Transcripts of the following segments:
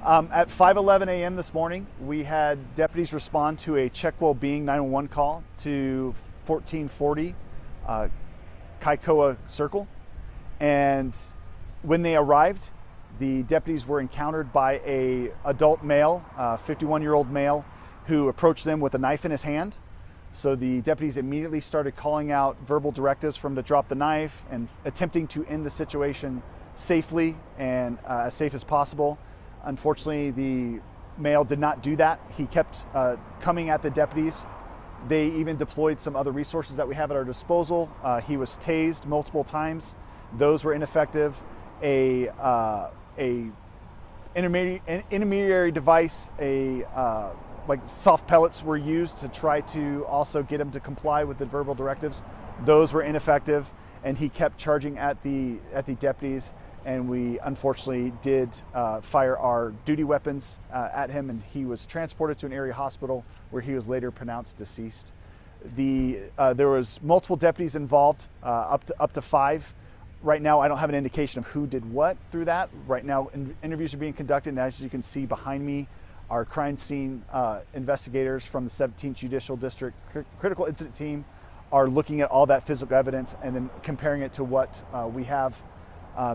At 5:11 a.m. this morning, we had deputies respond to a check well-being 911 call to 1440 Kokai Circle. And when they arrived, the deputies were encountered by a adult male, 51-year-old male, who approached them with a knife in his hand. So the deputies immediately started calling out verbal directives for him to drop the knife and attempting to end the situation safely and as safe as possible. Unfortunately, the male did not do that. He kept coming at the deputies. They even deployed some other resources that we have at our disposal. He was tased multiple times. Those were ineffective. A intermediary device, like soft pellets were used to try to also get him to comply with the verbal directives. Those were ineffective, and he kept charging at the deputies, and we unfortunately did fire our duty weapons at him, and he was transported to an area hospital where he was later pronounced deceased. There was multiple deputies involved, up to 5. Right now, I don't have an indication of who did what through that. Right now, interviews are being conducted, and as you can see behind me, our crime scene investigators from the 17th Judicial District Critical Incident Team are looking at all that physical evidence and then comparing it to what we have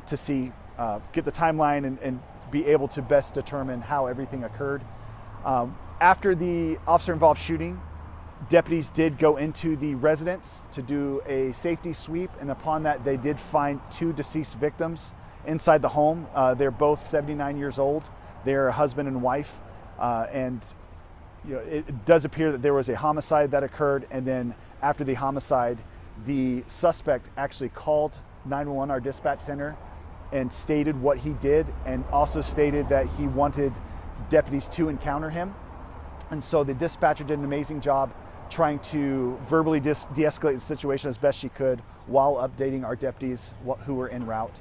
to see, get the timeline and be able to best determine how everything occurred. After the officer-involved shooting, deputies did go into the residence to do a safety sweep, and upon that, they did find 2 deceased victims inside the home. They're both 79 years old. They're a husband and wife. And it does appear that there was a homicide that occurred, and then after the homicide, the suspect actually called 911, our dispatch center, and stated what he did, and also stated that he wanted deputies to encounter him. And so the dispatcher did an amazing job trying to verbally de-escalate the situation as best she could while updating our deputies who were en route.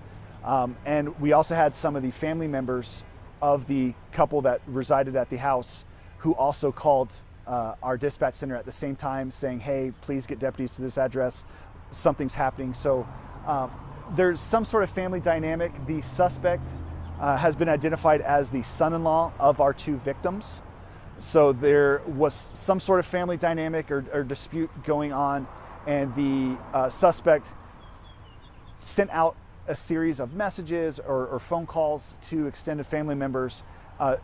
And we also had some of the family members of the couple that resided at the house who also called our dispatch center at the same time saying, hey, please get deputies to this address, something's happening. So there's some sort of family dynamic. The suspect has been identified as the son-in-law of our 2 victims. So there was some sort of family dynamic or dispute going on, and the suspect sent out a series of messages or phone calls to extended family members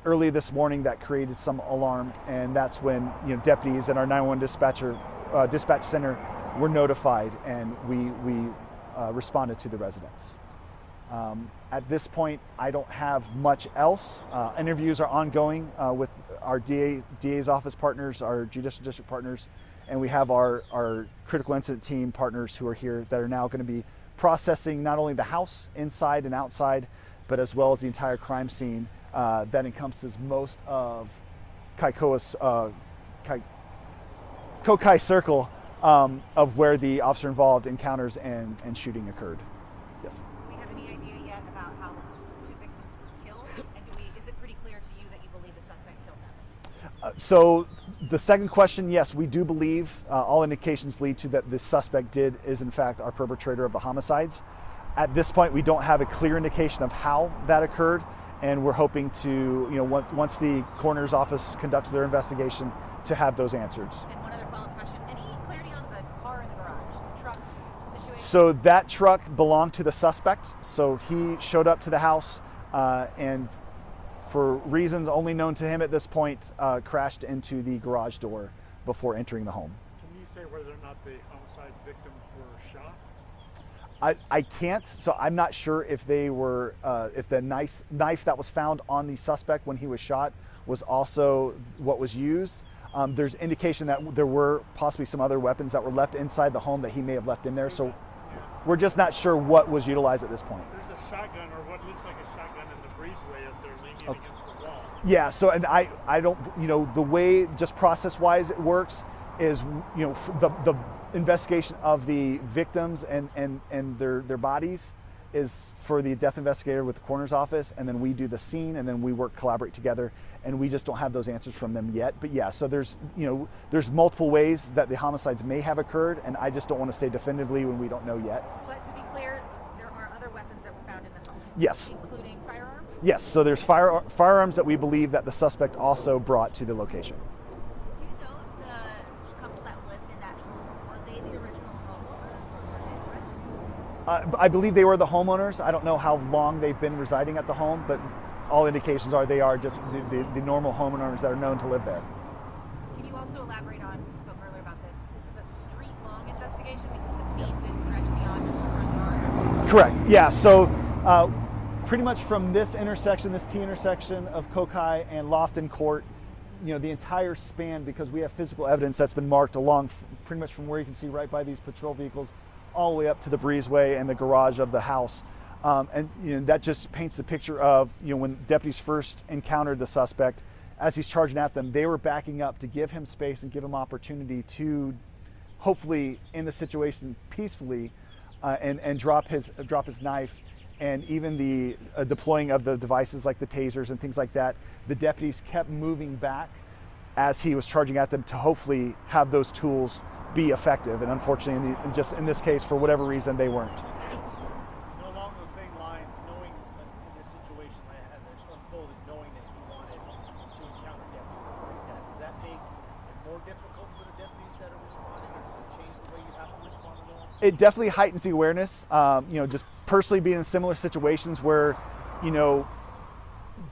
early this morning that created some alarm, and that's when deputies and our 911 dispatch center were notified, and we responded to the residents. At this point, I don't have much else. Interviews are ongoing with our DA's office partners, our judicial district partners, and we have our critical incident team partners who are here that are now going to be processing not only the house inside and outside, but as well as the entire crime scene that encompasses most of Kokai Circle of where the officer involved encounters and shooting occurred. Yes. Do we have any idea yet about how the 2 victims were killed? And is it pretty clear to you that you believe the suspect killed them? So the second question, yes, we do believe all indications lead to that the suspect is in fact our perpetrator of the homicides. At this point, we don't have a clear indication of how that occurred, and we're hoping to, once the coroner's office conducts their investigation, to have those answers. And one other follow-up question, any clarity on the car in the garage, the truck situation? So that truck belonged to the suspect. So he showed up to the house and for reasons only known to him at this point, crashed into the garage door before entering the home. Can you say whether or not the homicide victims were shot? I can't, so I'm not sure if they were, if the knife that was found on the suspect when he was shot was also what was used. There's indication that there were possibly some other weapons that were left inside the home that he may have left in there, so we're just not sure what was utilized at this point. There's a shotgun, or what looks like a shotgun in the breezeway up there leaning against the wall. Yeah, so, and I don't, the way just process-wise it works is, the investigation of the victims and their bodies is for the death investigator with the coroner's office, and then we do the scene, and then we collaborate together, and we just don't have those answers from them yet. But yeah, so there's multiple ways that the homicides may have occurred, and I just don't want to say definitively when we don't know yet. But to be clear, there are other weapons that were found in the home. Yes. Including firearms? Yes, so there's firearms that we believe that the suspect also brought to the location. Do you know if the couple that lived in that home, were they the original homeowners or were they renting? I believe they were the homeowners. I don't know how long they've been residing at the home, but all indications are they are just the normal homeowners that are known to live there. Can you also elaborate on, we spoke earlier about this, this is a street-long investigation because the scene did stretch beyond just the front yard? Correct, yeah, so pretty much from this intersection, this T intersection of Kokai and Lofton Court, the entire span, because we have physical evidence that's been marked along pretty much from where you can see right by these patrol vehicles all the way up to the breezeway and the garage of the house. And that just paints the picture of when deputies first encountered the suspect, as he's charging at them, they were backing up to give him space and give him opportunity to hopefully end the situation peacefully and drop his knife. And even the deploying of the devices like the tasers and things like that, the deputies kept moving back as he was charging at them to hopefully have those tools be effective. And unfortunately, just in this case, for whatever reason, they weren't. Along those same lines, knowing that in this situation as it unfolded, knowing that he wanted to encounter deputies like that, does that make it more difficult for the deputies that are responding, or does it change the way you have to respond to them? It definitely heightens the awareness. Just personally being in similar situations where,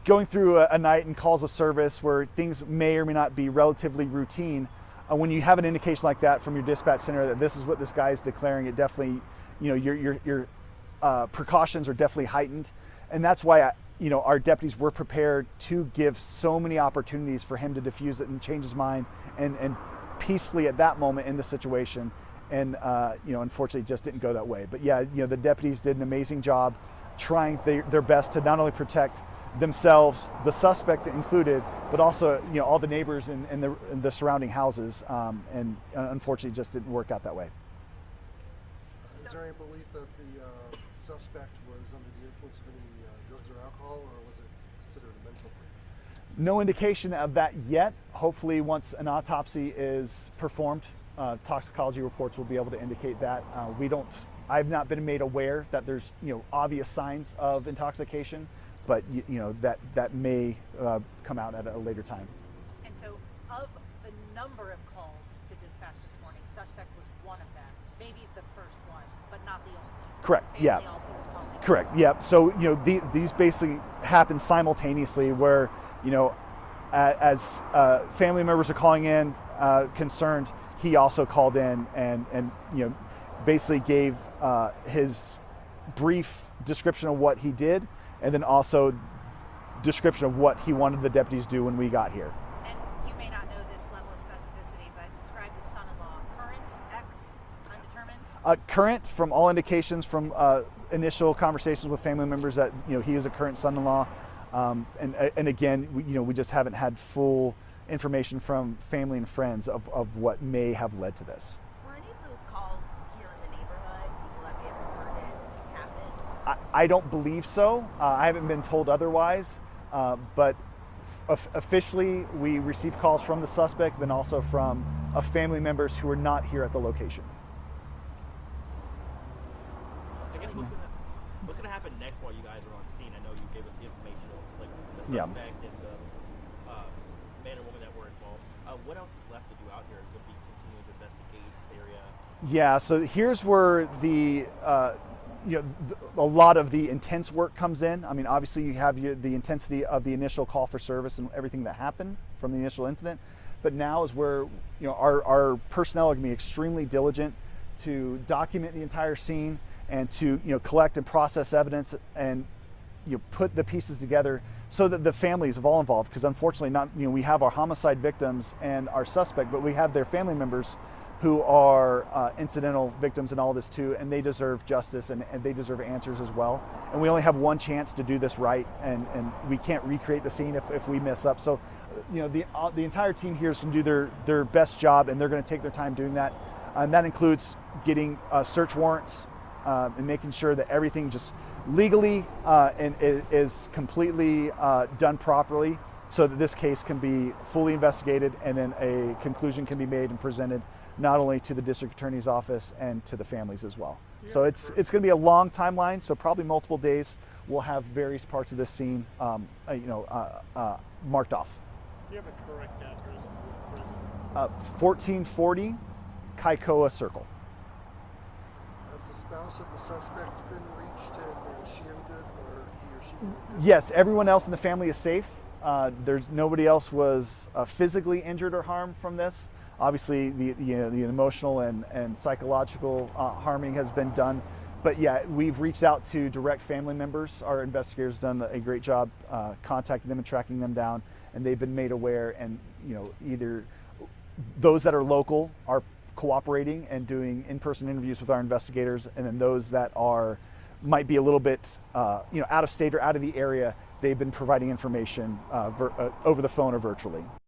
going through a night and calls of service where things may or may not be relatively routine, when you have an indication like that from your dispatch center that this is what this guy is declaring, it definitely, your precautions are definitely heightened. And that's why, our deputies were prepared to give so many opportunities for him to diffuse it and change his mind and peacefully at that moment in the situation. And unfortunately, it just didn't go that way. But yeah, the deputies did an amazing job trying their best to not only protect themselves, the suspect included, but also all the neighbors and the surrounding houses. And unfortunately, it just didn't work out that way. Is there any belief that the suspect was under the influence of any drugs or alcohol, or was it considered a mental break? No indication of that yet. Hopefully, once an autopsy is performed, toxicology reports will be able to indicate that. I've not been made aware that there's obvious signs of intoxication, but that may come out at a later time. And so of the number of calls to dispatch this morning, suspect was one of them, maybe the first one, but not the only. Correct. Family Yeah. also was calling. Correct. Yeah. So these basically happen simultaneously, where as family members are calling in concerned, he also called in and basically gave his brief description of what he did, and then also description of what he wanted the deputies to do when we got here. And you may not know this level of specificity, but describe his son-in-law, current, ex, undetermined? Current, from all indications from initial conversations with family members, that he is a current son-in-law, and again, we just haven't had full information from family and friends of what may have led to this. Were any of those calls here in the neighborhood, people that may have reported it happened? I don't believe so. I haven't been told otherwise, but officially we received calls from the suspect, then also from family members who are not here at the location. I guess what's gonna happen next while you guys are on scene? I know you gave us the information of like the suspect and the man and woman that were involved. What else is left to do out here? Will be continuing to investigate this area? Yeah, so here's where a lot of the intense work comes in. I mean, obviously you have the intensity of the initial call for service and everything that happened from the initial incident, but now is where our personnel are going to be extremely diligent to document the entire scene and to collect and process evidence and put the pieces together so that the families of all involved, because unfortunately we have our homicide victims and our suspect, but we have their family members who are incidental victims in all this too, and they deserve justice and they deserve answers as well. And we only have one chance to do this right, and we can't recreate the scene if we mess up. So the entire team here is going to do their best job, and they're going to take their time doing that. And that includes getting search warrants and making sure that everything just legally and is completely done properly, so that this case can be fully investigated and then a conclusion can be made and presented not only to the district attorney's office and to the families as well. So it's going to be a long timeline. So probably multiple days. We'll have various parts of this scene, marked off. Do you have a correct address of the prison? 1440 Kaikoa Circle. Has the spouse of the suspect been reached, and is she in good, or he or she in good? Yes, everyone else in the family is safe. There's nobody else was physically injured or harmed from this. Obviously, the emotional and psychological harming has been done. But yeah, we've reached out to direct family members. Our investigators done a great job contacting them and tracking them down, and they've been made aware. And either those that are local are cooperating and doing in-person interviews with our investigators, and then those that might be a little bit out of state or out of the area, they've been providing information over the phone or virtually.